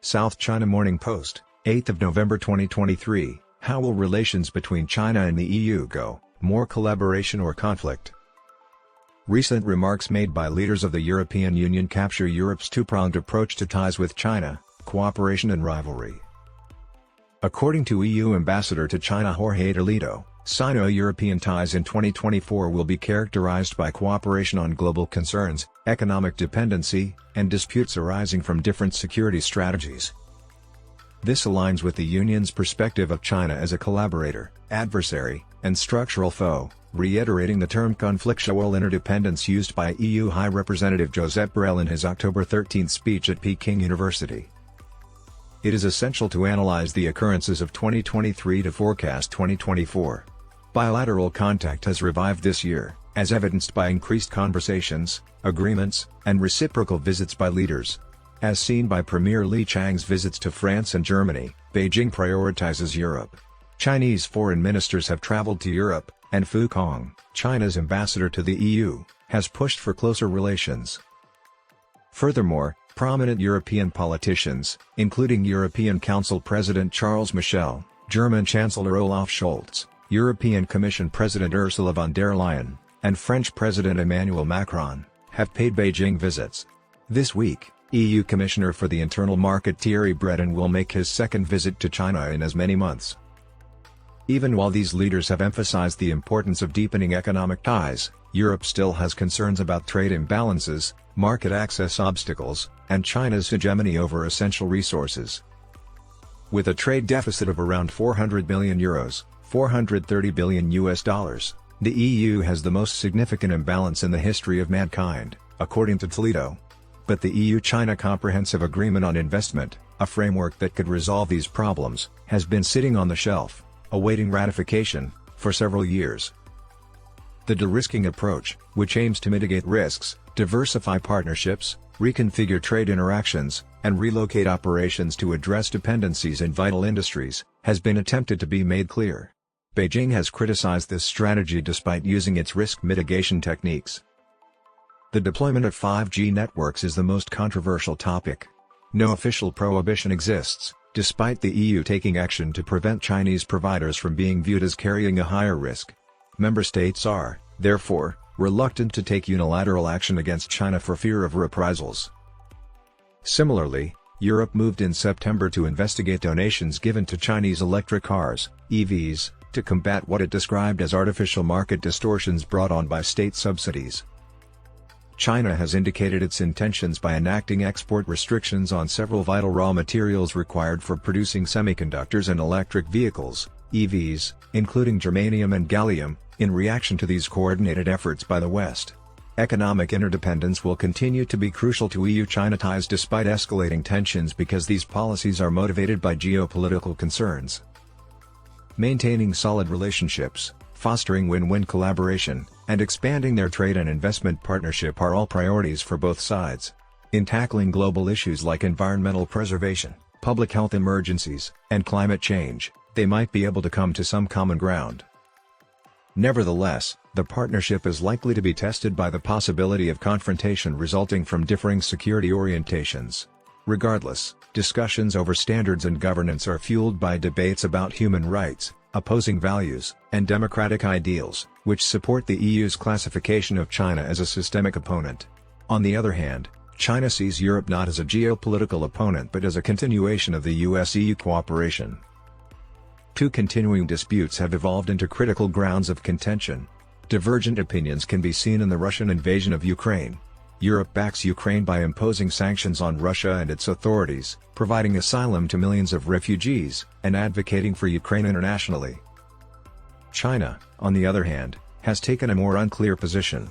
South China Morning Post, 8 November 2023, How will relations between China and the EU go, more collaboration or conflict? Recent remarks made by leaders of the European Union capture Europe's two-pronged approach to ties with China, cooperation and rivalry. According to EU Ambassador to China Jorge Toledo, Sino-European ties in 2024 will be characterized by cooperation on global concerns, economic dependency, and disputes arising from different security strategies. This aligns with the Union's perspective of China as a collaborator, adversary, and structural foe, reiterating the term conflictual interdependence used by EU High Representative Josep Borrell in his October 13 speech at Peking University. It is essential to analyze the occurrences of 2023 to forecast 2024. Bilateral contact has revived this year, as evidenced by increased conversations, agreements, and reciprocal visits by leaders. As seen by Premier Li Qiang's visits to France and Germany, Beijing prioritizes Europe. Chinese foreign ministers have traveled to Europe, and Fu Cong, China's ambassador to the EU, has pushed for closer relations. Furthermore, prominent European politicians, including European Council President Charles Michel, German Chancellor Olaf Scholz, European Commission President Ursula von der Leyen, and French President Emmanuel Macron, have paid Beijing visits. This week, EU Commissioner for the Internal Market Thierry Breton will make his second visit to China in as many months. Even while these leaders have emphasized the importance of deepening economic ties, Europe still has concerns about trade imbalances, market access obstacles, and China's hegemony over essential resources. With a trade deficit of around 400 billion euros, $430 billion, the EU has the most significant imbalance in the history of mankind, according to Toledo. But the EU-China Comprehensive Agreement on Investment, a framework that could resolve these problems, has been sitting on the shelf, awaiting ratification, for several years. The de-risking approach, which aims to mitigate risks, diversify partnerships, reconfigure trade interactions, and relocate operations to address dependencies in vital industries, has been attempted to be made clear. Beijing has criticized this strategy despite using its risk mitigation techniques. The deployment of 5G networks is the most controversial topic. No official prohibition exists, despite the EU taking action to prevent Chinese providers from being viewed as carrying a higher risk. Member states are, therefore, reluctant to take unilateral action against China for fear of reprisals. Similarly, Europe moved in September to investigate donations given to Chinese electric cars, EVs, to combat what it described as artificial market distortions brought on by state subsidies. China has indicated its intentions by enacting export restrictions on several vital raw materials required for producing semiconductors and electric vehicles, EVs, including germanium and gallium, in reaction to these coordinated efforts by the West. Economic interdependence will continue to be crucial to EU-China ties despite escalating tensions because these policies are motivated by geopolitical concerns. Maintaining solid relationships, fostering win-win collaboration, and expanding their trade and investment partnership are all priorities for both sides. In tackling global issues like environmental preservation, public health emergencies, and climate change, they might be able to come to some common ground. Nevertheless, the partnership is likely to be tested by the possibility of confrontation resulting from differing security orientations. Regardless, discussions over standards and governance are fueled by debates about human rights, opposing values, and democratic ideals, which support the EU's classification of China as a systemic opponent. On the other hand, China sees Europe not as a geopolitical opponent but as a continuation of the US-EU cooperation. Two continuing disputes have evolved into critical grounds of contention. Divergent opinions can be seen in the Russian invasion of Ukraine. Europe backs Ukraine by imposing sanctions on Russia and its authorities, providing asylum to millions of refugees, and advocating for Ukraine internationally. China, on the other hand, has taken a more unclear position.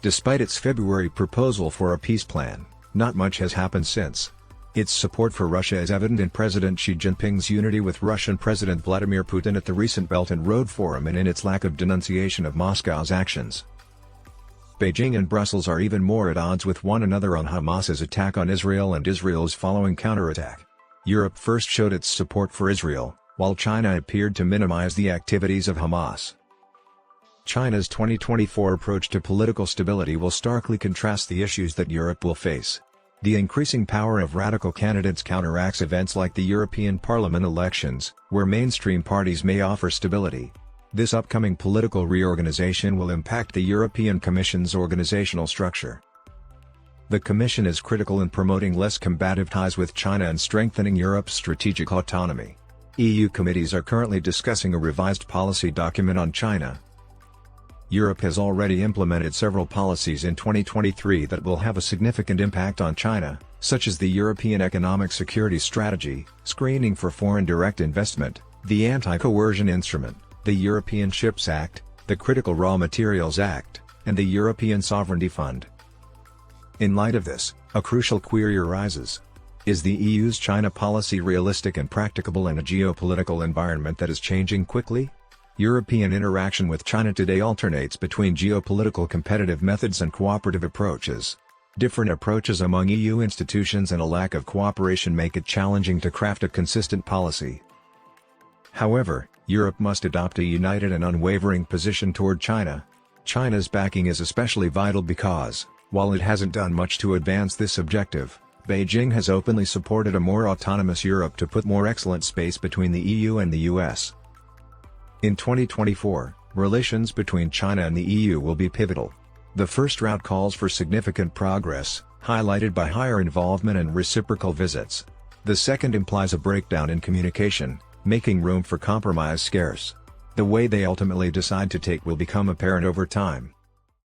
Despite its February proposal for a peace plan, not much has happened since. Its support for Russia is evident in President Xi Jinping's unity with Russian President Vladimir Putin at the recent Belt and Road Forum and in its lack of denunciation of Moscow's actions. Beijing and Brussels are even more at odds with one another on Hamas's attack on Israel and Israel's following counterattack. Europe first showed its support for Israel, while China appeared to minimize the activities of Hamas. China's 2024 approach to political stability will starkly contrast the issues that Europe will face. The increasing power of radical candidates counteracts events like the European Parliament elections, where mainstream parties may offer stability. This upcoming political reorganization will impact the European Commission's organizational structure. The Commission is critical in promoting less combative ties with China and strengthening Europe's strategic autonomy. EU committees are currently discussing a revised policy document on China. Europe has already implemented several policies in 2023 that will have a significant impact on China, such as the European Economic Security Strategy, screening for foreign direct investment, the Anti-Coercion Instrument, the European Ships Act, the Critical Raw Materials Act, and the European Sovereignty Fund. In light of this, a crucial query arises. Is the EU's China policy realistic and practicable in a geopolitical environment that is changing quickly? European interaction with China today alternates between geopolitical competitive methods and cooperative approaches. Different approaches among EU institutions and a lack of cooperation make it challenging to craft a consistent policy. However, Europe must adopt a united and unwavering position toward China. China's backing is especially vital because, while it hasn't done much to advance this objective, Beijing has openly supported a more autonomous Europe to put more excellent space between the EU and the US. In 2024, relations between China and the EU will be pivotal. The first round calls for significant progress, highlighted by higher involvement and reciprocal visits. The second implies a breakdown in communication, making room for compromise scarce. The way they ultimately decide to take will become apparent over time.